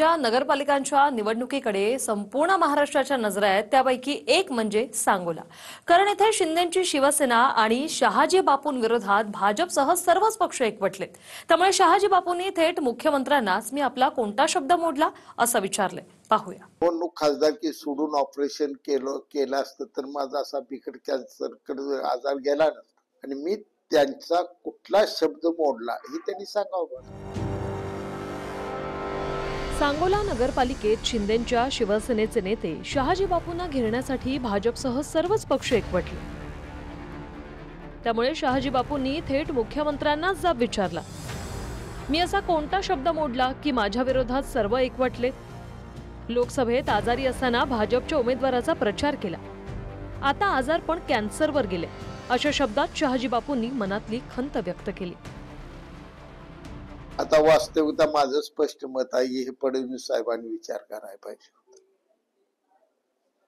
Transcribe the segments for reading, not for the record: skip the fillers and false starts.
ज्या नगरपालिकांच्या निवडणुकीकडे संपूर्ण महाराष्ट्राच्या नजरा आहेत त्यापैकी एक म्हणजे सांगोला। कारण येथे शिंदेंची शिवसेना आणि शहाजी बापूंविरोधात भाजपसह सर्वच पक्ष एकवटलेत। त्यामुळे शहाजी बापूंनी थेट मुख्यमंत्र्यांनाच मी आपला कोणता शब्द मोडला असं विचारले। पाहूया। निवडणूक खासदारकी सोडून ऑपरेशन केलं असतं तर माझा असा बिकट कॅन्सरकडे आजार गेला नसता आणि मी त्यांचा कुठला शब्द मोडला हे त्यांनी सांगावं। सांगोला नगरपालिकेत शिंदेंच्या शिवसेनेचे नेते शहाजी बापूंना घेरण्यासाठी भाजपसह सर्वच पक्ष एकवटले। त्यामुळे शहाजी बापूंनी थेट मुख्यमंत्र्यांनाच जाब विचारला। मी असा कोणता शब्द मोडला की माझ्या विरोधात सर्व एकवटले? लोकसभेत आजारी असताना भाजपच्या उमेदवाराचा प्रचार केला, आता आजारपण कॅन्सरवर गेले अशा शब्दात शहाजी बापूंनी मनातली खंत व्यक्त केली। आता वास्तविकता माझं स्पष्ट मत आहे, हे फडणवीस साहेबांनी विचार करायला पाहिजे।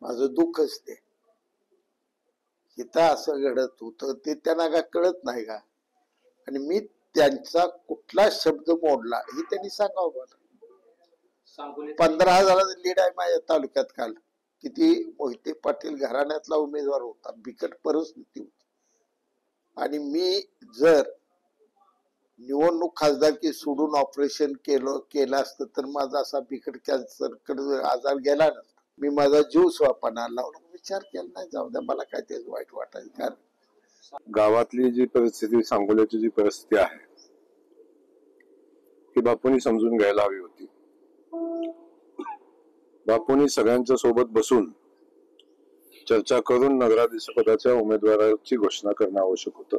माझं दुःखच ते इथं असं घडत होतं ते त्यांना का कळत नाही का? आणि मी त्यांचा कुठला शब्द मोडला हे त्यांनी सांगावं मला। 15,000 लीड आहे माझ्या तालुक्यात। काल किती मोहिते पाटील घराण्यातला उमेदवार होता, बिकट परिस्थिती होती आणि मी जर निवडणूक खासदारकी सोडून ऑपरेशन केलं असतं तर माझा असा बिकट कॅन्सरकडे आजार गेला नसता। मी माझा जीव स्वापणाला लावला, विचार केला नाही, जाऊ द्या, मला काय ते वाईट वाटायचं। कारण गावातली जी परिस्थिती, सांगोल्याची जी परिस्थिती आहे ती बापूंनी समजून घ्यायला हवी होती। बापूंनी सगळ्यांच्या सोबत बसून चर्चा करून नगराध्यक्ष पदाच्या उमेदवाराची घोषणा करणं आवश्यक होतं।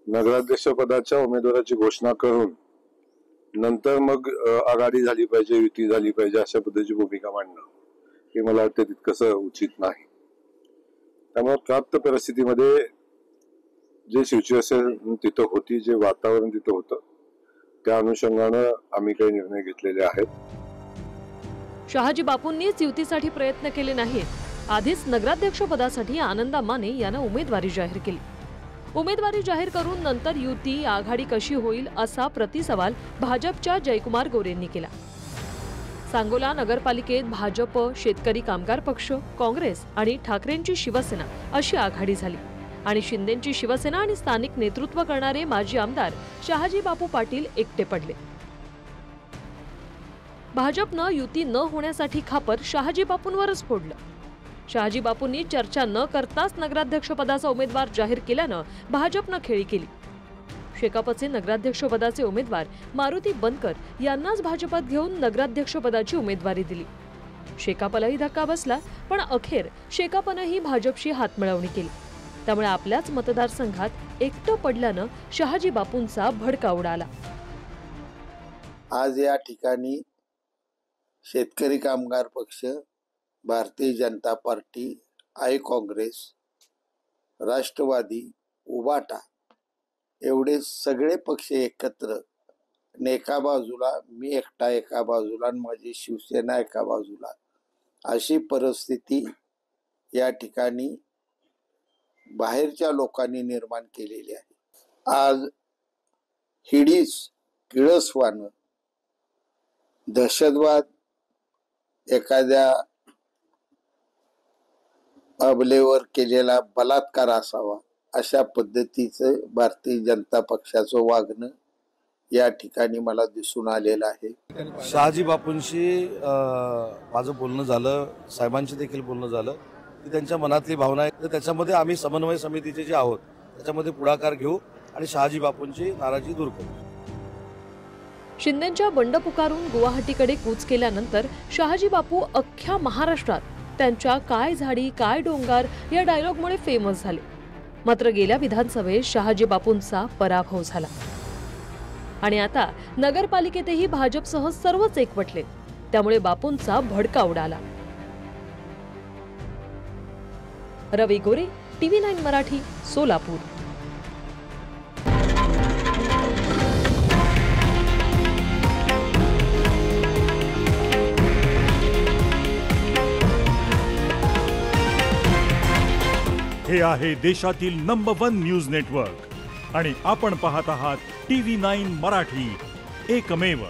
नगराध्यक्ष पदाच्या उमेदवाराची घोषणा करून नंतर मग आघाडी झाली पाहिजे, युती झाली पाहिजे अशा पद्धतीची भूमिका मांडणं हे मला वाटतं तितकंसं उचित नाही। त्यामुळे प्राप्त परिस्थितीमध्ये जे सिच्युएशन तिथं होती, जे वातावरण तिथं होतं, त्या अनुषंगानं आम्ही काही निर्णय घेतलेले आहेत। शहाजी बापूंनीच युतीसाठी प्रयत्न केले नाहीत। आधीच नगराध्यक्ष पदासाठी आनंदा माने यांना उमेदवारी जाहीर केली। उमेदवारी जाहीर करून नंतर युती आघाडी कशी होईल असा प्रतिसवाल भाजपच्या जयकुमार गोरेंनी केला। सांगोला नगरपालिकेत भाजप, शेतकरी कामगार पक्ष, काँग्रेस आणि ठाकरेंची शिवसेना अशी आघाडी झाली आणि शिंदेंची शिवसेना आणि स्थानिक नेतृत्व करणारे माजी आमदार शहाजी बापू पाटील एकटे पडले। भाजपनं युती न होण्यासाठी खापर शहाजी बापूंवरच फोडलं। शहाजी बापूंनी चर्चा न करताच नगराध्यक्ष पदाचा उमेदवार जाहीर केल्यानं भाजपनं खेळी केली। शेकापचे नगराध्यक्ष पदाचे उमेदवार मारुती बनकर यांनाच भाजपात घेऊन नगराध्यक्ष पदाची उमेदवारी दिली। शेकापलाही धक्का बसला, पण अखेर शेकापनंही भाजपशी हातमिळवणी केली। त्यामुळे आपल्याच मतदारसंघात एकटं पडल्यानं शहाजी बापूंचा भडका उडाला। आज या ठिकाणी शेतकरी कामगार पक्ष, भारतीय जनता पार्टी, आय काँग्रेस, राष्ट्रवादी, उबाटा एवढे सगळे पक्ष एकत्र, एका बाजूला मी एकटा एका बाजूला आणि माझी शिवसेना एका बाजूला, अशी परिस्थिती या ठिकाणी बाहेरच्या लोकांनी निर्माण केलेली आहे। आज हिडीस किळसवानं दहशतवाद, एखाद्या अबलेवर केलेला बलात्कार असावा अशा पद्धतीचं भारतीय जनता पक्षाचं वागणं या ठिकाणी मला दिसून आलेलं आहे। शहाजी बापूंशी माझं बोलणं झालं, साहेबांशी देखील बोलणं झालं की त्यांच्या मनातली भावना आहे, तर त्याच्यामध्ये आम्ही समन्वय समितीचे जे आहोत त्याच्यामध्ये पुढाकार घेऊ आणि शहाजी बापूंची नाराजी दूर करू। शिंदेंच्या बंड पुकारून गुवाहाटीकडे कूच केल्यानंतर शहाजी बापू अख्ख्या महाराष्ट्रात त्यांच्या काय झाडी काय डोंगर या डायलॉगमुळे फेमस झाले। मात्र गेल्या विधानसभेत शहाजी बापूंचा पराभव झाला आणि आता नगरपालिकेतही भाजपसह सर्वच एकवटले। त्यामुळे बापूंचा भडका उडाला। रवी गोरे, TV9 मराठी, सोलापूर। हे आहे देशातील नंबर 1 न्यूज नेटवर्क आणि आपण पाहत आहात TV9 मराठी, एकमेव।